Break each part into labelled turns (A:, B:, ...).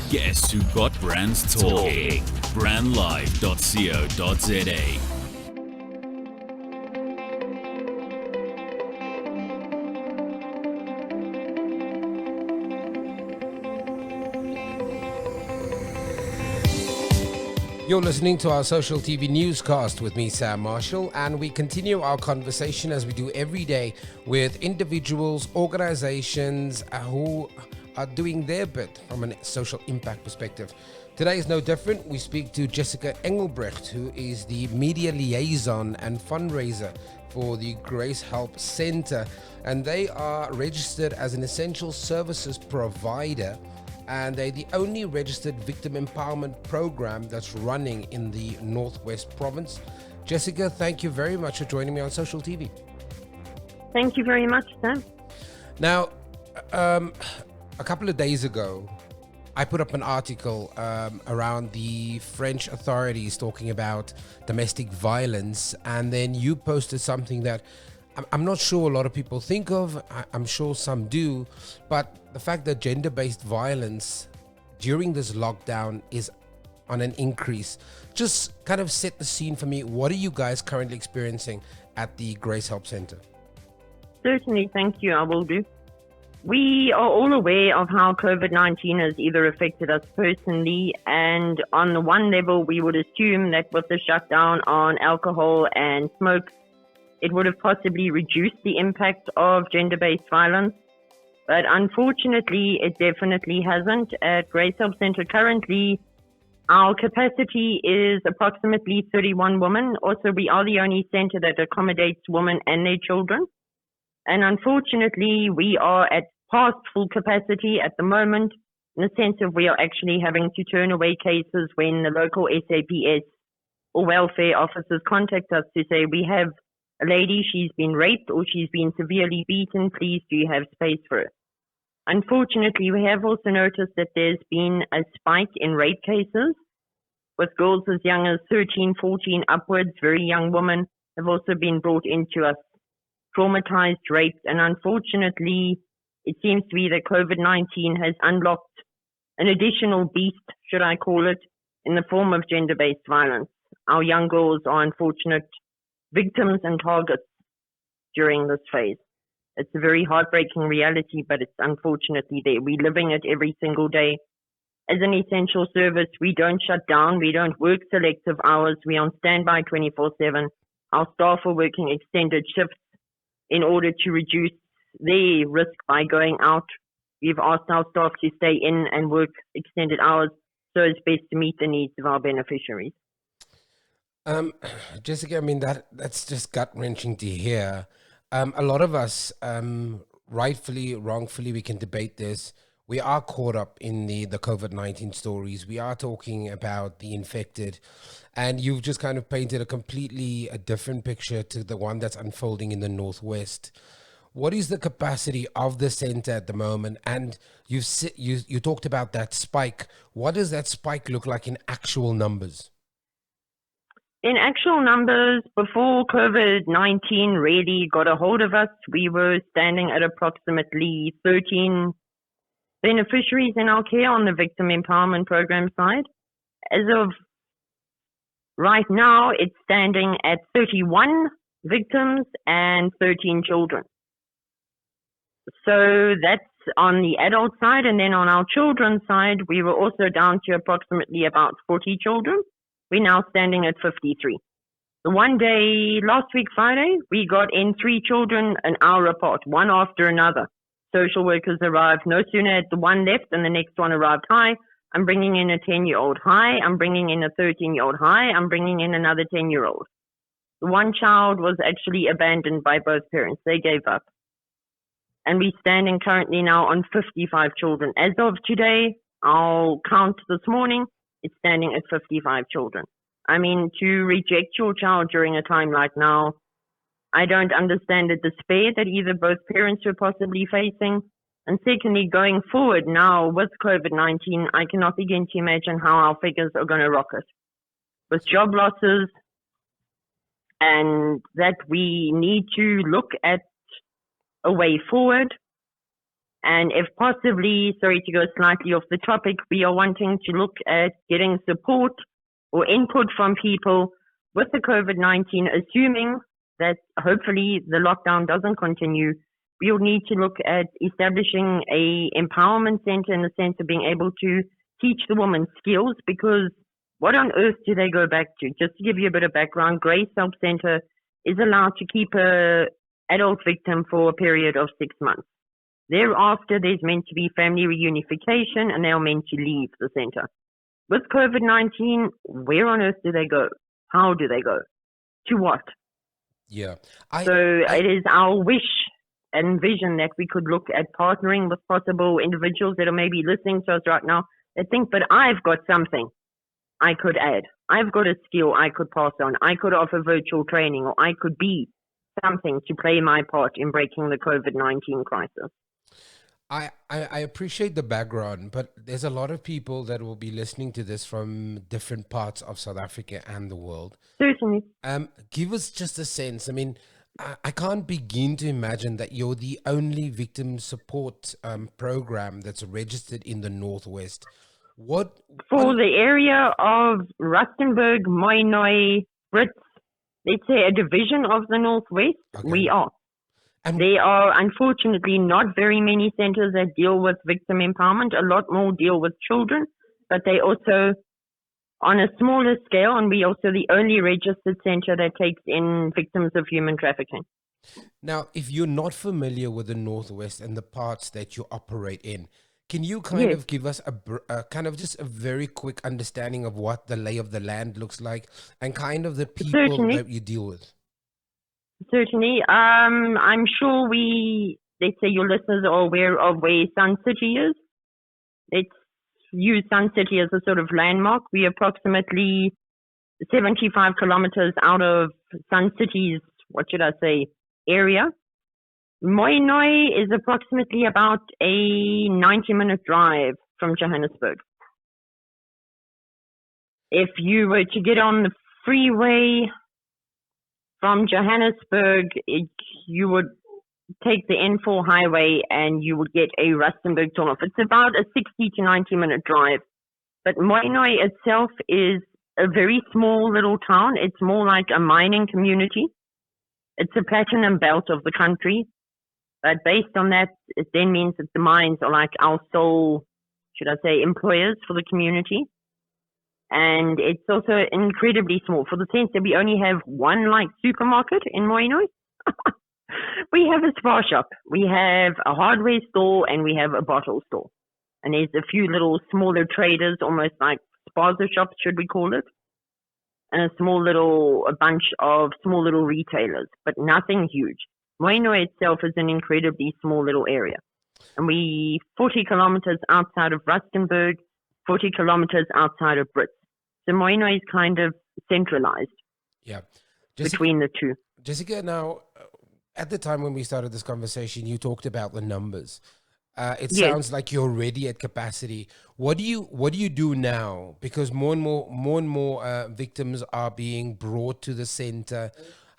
A: Guess who got brands talking? Brandlive.co.za.
B: You're listening to our social TV newscast with me, Sam Marshall, and we continue our conversation as we do every day with individuals, organizations who are doing their bit from a social impact perspective. Today is no different. We speak to Jessica Engelbrecht, who is the media liaison and fundraiser for the Grace Help Center, and they are registered as an essential services provider, and they're the only registered victim empowerment program that's running in the Northwest Province. Jessica, thank you very much for joining me on Social TV.
C: Thank you very much, Sam.
B: Now, a couple of days ago, I put up an article around the French authorities talking about domestic violence, and then you posted something that I'm not sure a lot of people think of. I'm sure some do, but the fact that gender-based violence during this lockdown is on an increase, just kind of set the scene for me. What are you guys currently experiencing at the Grace Help Center?
C: Certainly, thank you. I will do. We are all aware of how COVID-19 has either affected us personally, and on the one level, we would assume that with the shutdown on alcohol and smoke, it would have possibly reduced the impact of gender-based violence. But unfortunately, it definitely hasn't. At Grace Help Center currently, our capacity is approximately 31 women. Also, we are the only center that accommodates women and their children. And unfortunately, we are at past full capacity at the moment, in the sense of we are actually having to turn away cases when the local SAPS or welfare officers contact us to say, we have a lady, she's been raped or she's been severely beaten, please do you have space for her? Unfortunately, we have also noticed that there's been a spike in rape cases with girls as young as 13, 14 upwards. Very young women have also been brought into us, traumatized, raped, and unfortunately, it seems to be that COVID-19 has unlocked an additional beast, should I call it, in the form of gender-based violence. Our young girls are unfortunate victims and targets during this phase. It's a very heartbreaking reality, but it's unfortunately there. We're living it every single day. As an essential service, we don't shut down. We don't work selective hours. We're on standby 24/7. Our staff are working extended shifts in order to reduce their risk by going out. We've asked our staff to stay in and work extended hours so as best to meet the needs of our beneficiaries.
B: Jessica, I mean, that's just gut-wrenching to hear. A lot of us, rightfully, wrongfully, we can debate this. We are caught up in the COVID-19 stories. We are talking about the infected, and you've just kind of painted a completely different picture to the one that's unfolding in the Northwest. What is the capacity of the center at the moment? And you talked about that spike. What does that spike look like in actual numbers?
C: In actual numbers, before COVID-19 really got a hold of us, we were standing at approximately 13 beneficiaries in our care on the victim empowerment program side. As of right now, it's standing at 31 victims and 13 children. So that's on the adult side. And then on our children's side, we were also down to approximately about 40 children. We're now standing at 53. The one day, last week, Friday, we got in 3 children an hour apart, one after another. Social workers arrived. No sooner had the one left and the next one arrived. Hi, I'm bringing in a 10-year-old. Hi, I'm bringing in a 13-year-old. Hi, I'm bringing in another 10-year-old. The one child was actually abandoned by both parents. They gave up. And we're standing currently now on 55 children. As of today, I'll count this morning, it's standing at 55 children. I mean, to reject your child during a time like now, I don't understand the despair that either both parents were possibly facing. And secondly, going forward now with COVID-19, I cannot begin to imagine how our figures are going to rocket. With job losses, and that we need to look at a way forward. And if possibly, sorry to go slightly off the topic, we are wanting to look at getting support or input from people with the COVID-19, assuming that hopefully the lockdown doesn't continue. We'll need to look at establishing a empowerment center in the sense of being able to teach the women skills, because what on earth do they go back to? Just to give you a bit of background, Grace Help Center is allowed to keep a adult victim for a period of 6 months. Thereafter, there's meant to be family reunification, and they're meant to leave the center. With COVID-19, where on earth do they go? How do they go? To what?
B: Yeah.
C: It is our wish and vision that we could look at partnering with possible individuals that are maybe listening to us right now that think, but I've got something I could add. I've got a skill I could pass on. I could offer virtual training, or I could be something to play my part in breaking the COVID-19 crisis.
B: I appreciate the background, but there's a lot of people that will be listening to this from different parts of South Africa and the world.
C: Certainly.
B: Give us just a sense. I mean, I can't begin to imagine that you're the only victim support program that's registered in the Northwest. For
C: the area of Rustenburg, Moinoi, Brits, let's say a division of the Northwest, okay. We are. And there are unfortunately not very many centers that deal with victim empowerment. A lot more deal with children, but they also on a smaller scale, and we also the only registered center that takes in victims of human trafficking.
B: Now, if you're not familiar with the Northwest and the parts that you operate in, can you kind of give us a kind of just a very quick understanding of what the lay of the land looks like and kind of the people that you deal with?
C: Certainly. I'm sure let's say your listeners are aware of where Sun City is. Let's use Sun City as a sort of landmark. We're approximately 75 kilometers out of Sun City's, area. Moinoi is approximately about a 90-minute drive from Johannesburg. If you were to get on the freeway from Johannesburg, you would take the N4 highway and you would get a Rustenburg turnoff. It's about a 60 to 90-minute drive. But Moinoi itself is a very small little town. It's more like a mining community. It's a platinum belt of the country. But based on that, it then means that the mines are like our sole, employers for the community. And it's also incredibly small for the sense that we only have one supermarket in Moinoi. We have a spa shop, we have a hardware store, and we have a bottle store. And there's a few little smaller traders, almost like spaza shops, should we call it? And a bunch of small little retailers, but nothing huge. Moinoi itself is an incredibly small little area. And we 40 kilometers outside of Rustenburg, 40 kilometers outside of Brits. So Moinoi is kind of centralized between the two.
B: Jessica, now, at the time when we started this conversation, you talked about the numbers. It sounds like you're already at capacity. What do you do now? Because more and more victims are being brought to the center.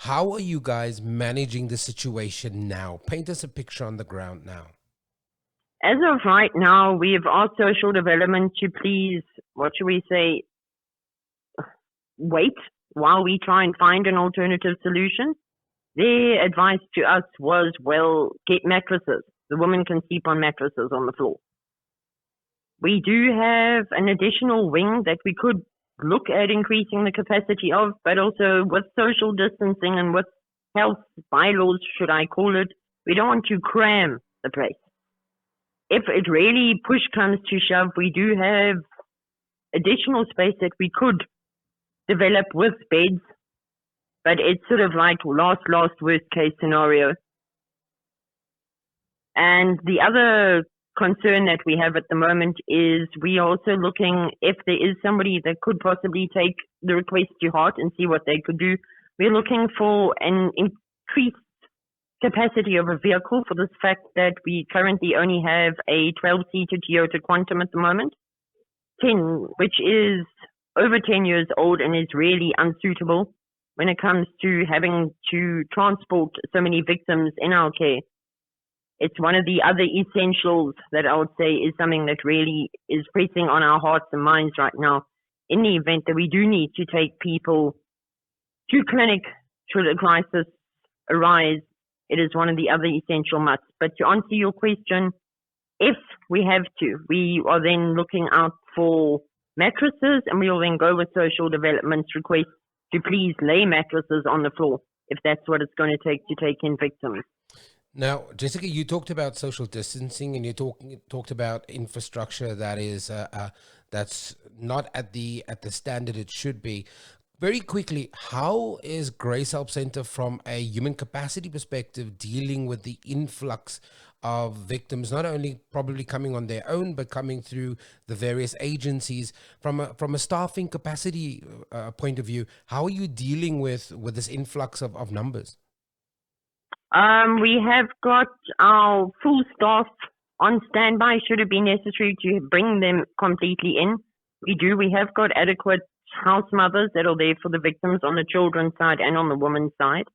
B: How are you guys managing the situation now? Paint us a picture on the ground now.
C: As of right now, we've asked social development to please, wait while we try and find an alternative solution. Their advice to us was, get mattresses. The women can sleep on mattresses on the floor. We do have an additional wing that we could look at increasing the capacity of, but also with social distancing and with health bylaws, should I call it, we don't want to cram the place. If it really push comes to shove, we do have additional space that we could develop with beds, but it's sort of like last worst case scenario. And the other concern that we have at the moment is we are also looking if there is somebody that could possibly take the request to heart and see what they could do. We're looking for an increased capacity of a vehicle for the fact that we currently only have a 12-seater Toyota Quantum at the moment, which is over 10 years old and is really unsuitable when it comes to having to transport so many victims in our care. It's one of the other essentials that I would say is something that really is pressing on our hearts and minds right now. In the event that we do need to take people to clinic should a crisis arise, it is one of the other essential musts. But to answer your question, if we have to, we are then looking out for mattresses, and we will then go with social development's request to please lay mattresses on the floor if that's what it's going to take in victims.
B: Now, Jessica, you talked about social distancing, and you talked about infrastructure that is that's not at the standard it should be. Very quickly, how is Grace Help Center, from a human capacity perspective, dealing with the influx of victims, not only probably coming on their own, but coming through the various agencies? From a staffing capacity point of view, how are you dealing with this influx of numbers?
C: We have got our full staff on standby should it be necessary to bring them completely in. We do. We have got adequate house mothers that are there for the victims on the children's side and on the women's side.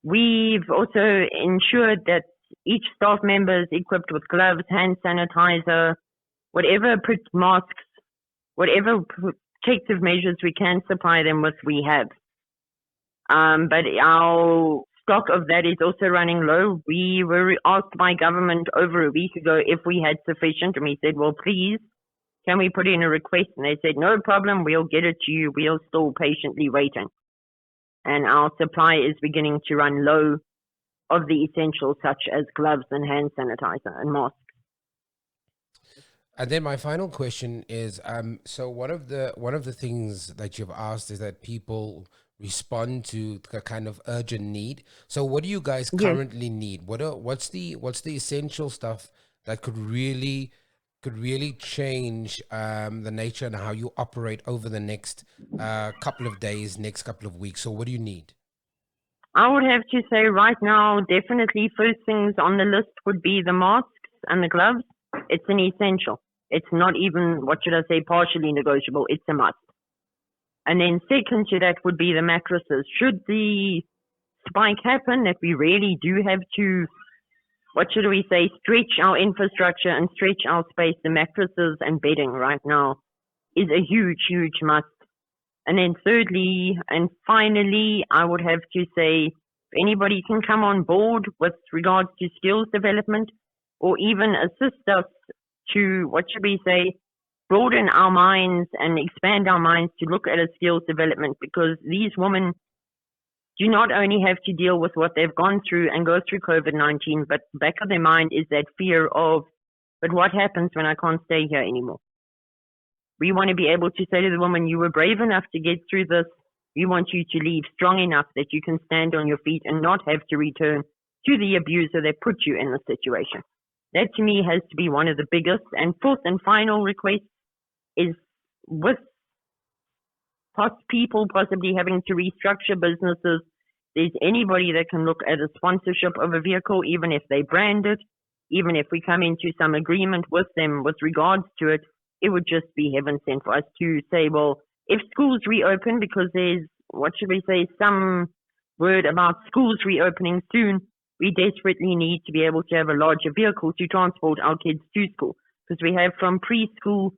C: We've also ensured that each staff member is equipped with gloves, hand sanitizer, whatever masks, whatever protective measures we can supply them with, we have. But our stock of that is also running low. We were asked by government over a week ago if we had sufficient, and we said, well, please, can we put in a request? And they said, no problem, we'll get it to you. We're still patiently waiting. And our supply is beginning to run low of the essentials such as gloves and hand sanitizer and masks.
B: And then my final question is, so one of the things that you've asked is that people respond to a kind of urgent need. So what do you guys currently need? What's the essential stuff that could really change the nature and how you operate over the next couple of days, next couple of weeks? So what do you need?
C: I would have to say right now, definitely first things on the list would be the masks and the gloves. It's an essential. It's not even, partially negotiable. It's a must. And then second to that would be the mattresses. Should the spike happen that we really do have to, stretch our infrastructure and stretch our space, the mattresses and bedding right now is a huge, huge must. And then thirdly and finally, I would have to say, if anybody can come on board with regards to skills development or even assist us to, broaden our minds and expand our minds to look at a skills development, because these women do not only have to deal with what they've gone through and go through COVID-19, but back of their mind is that fear of, but what happens when I can't stay here anymore? We want to be able to say to the woman, you were brave enough to get through this. We want you to leave strong enough that you can stand on your feet and not have to return to the abuser that put you in the situation. That to me has to be one of the biggest. And fourth and final request is with people possibly having to restructure businesses, there's anybody that can look at a sponsorship of a vehicle, even if they brand it, even if we come into some agreement with them with regards to it, it would just be heaven sent for us to say, well, if schools reopen, because there's, some word about schools reopening soon, we desperately need to be able to have a larger vehicle to transport our kids to school, because we have from preschool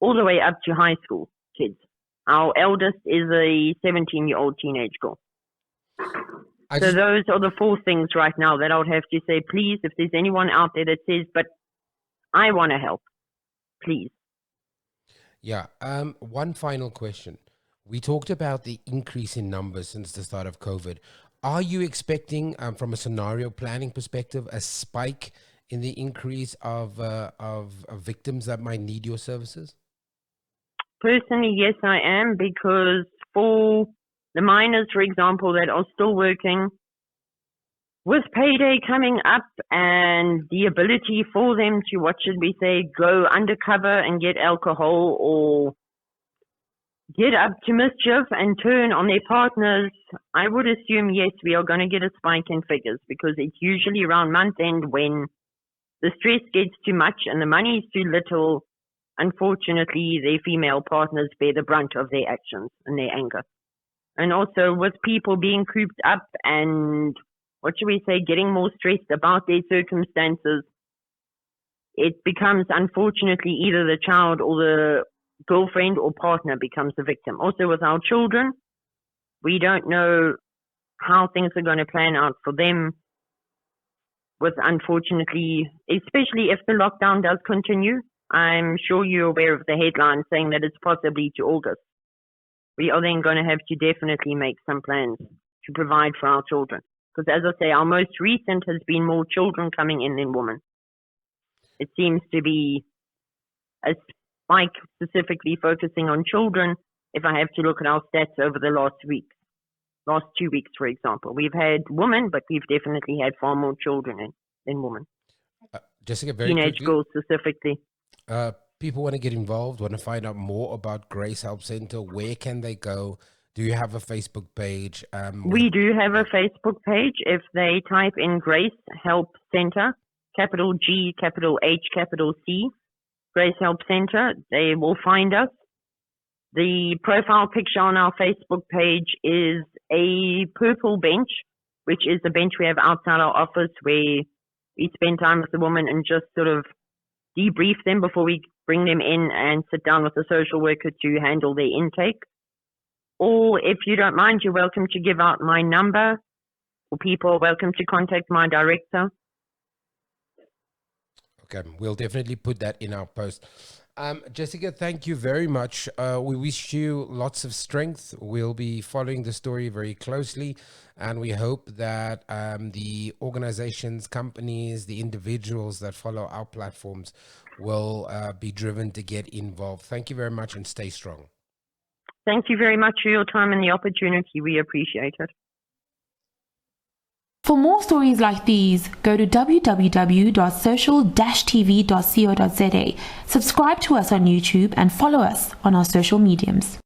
C: all the way up to high school kids. Our eldest is a 17-year-old teenage girl. So those are the four things right now that I would have to say, please, if there's anyone out there that says, but I want to help, please.
B: Yeah. One final question. We talked about the increase in numbers since the start of COVID. Are you expecting, from a scenario planning perspective, a spike in the increase of victims that might need your services?
C: Personally, yes, I am, because for the miners, for example, that are still working, with payday coming up and the ability for them to, go undercover and get alcohol or get up to mischief and turn on their partners, I would assume, yes, we are going to get a spike in figures, because it's usually around month end when the stress gets too much and the money is too little. Unfortunately, their female partners bear the brunt of their actions and their anger. And also with people being cooped up and getting more stressed about their circumstances, it becomes, unfortunately, either the child or the girlfriend or partner becomes the victim. Also with our children, we don't know how things are going to plan out for them, with, unfortunately, especially if the lockdown does continue. I'm sure you're aware of the headline saying that it's possibly to August. We are then going to have to definitely make some plans to provide for our children. Because as I say, our most recent has been more children coming in than women. It seems to be a spike specifically focusing on children. If I have to look at our stats over the last 2 weeks, for example, we've had women, but we've definitely had far more children than women.
B: Jessica, very
C: teenage
B: quickly,
C: girls specifically.
B: People want to get involved, want to find out more about Grace Help Center. Where can they go? Do you have a Facebook page?
C: We do have a Facebook page. If they type in Grace Help Center, capital G, capital H, capital C, Grace Help Center, they will find us. The profile picture on our Facebook page is a purple bench, which is the bench we have outside our office where we spend time with the woman and just sort of debrief them before we bring them in and sit down with the social worker to handle their intake. Or if you don't mind, you're welcome to give out my number, or people are welcome to contact my director.
B: Okay, we'll definitely put that in our post. Jessica, thank you very much. We wish you lots of strength. We'll be following the story very closely, and we hope that the organizations, companies, the individuals that follow our platforms will be driven to get involved. Thank you very much and stay strong.
C: Thank you very much for your time and the opportunity. We appreciate it.
D: For more stories like these, go to www.social-tv.co.za, subscribe to us on YouTube and follow us on our social mediums.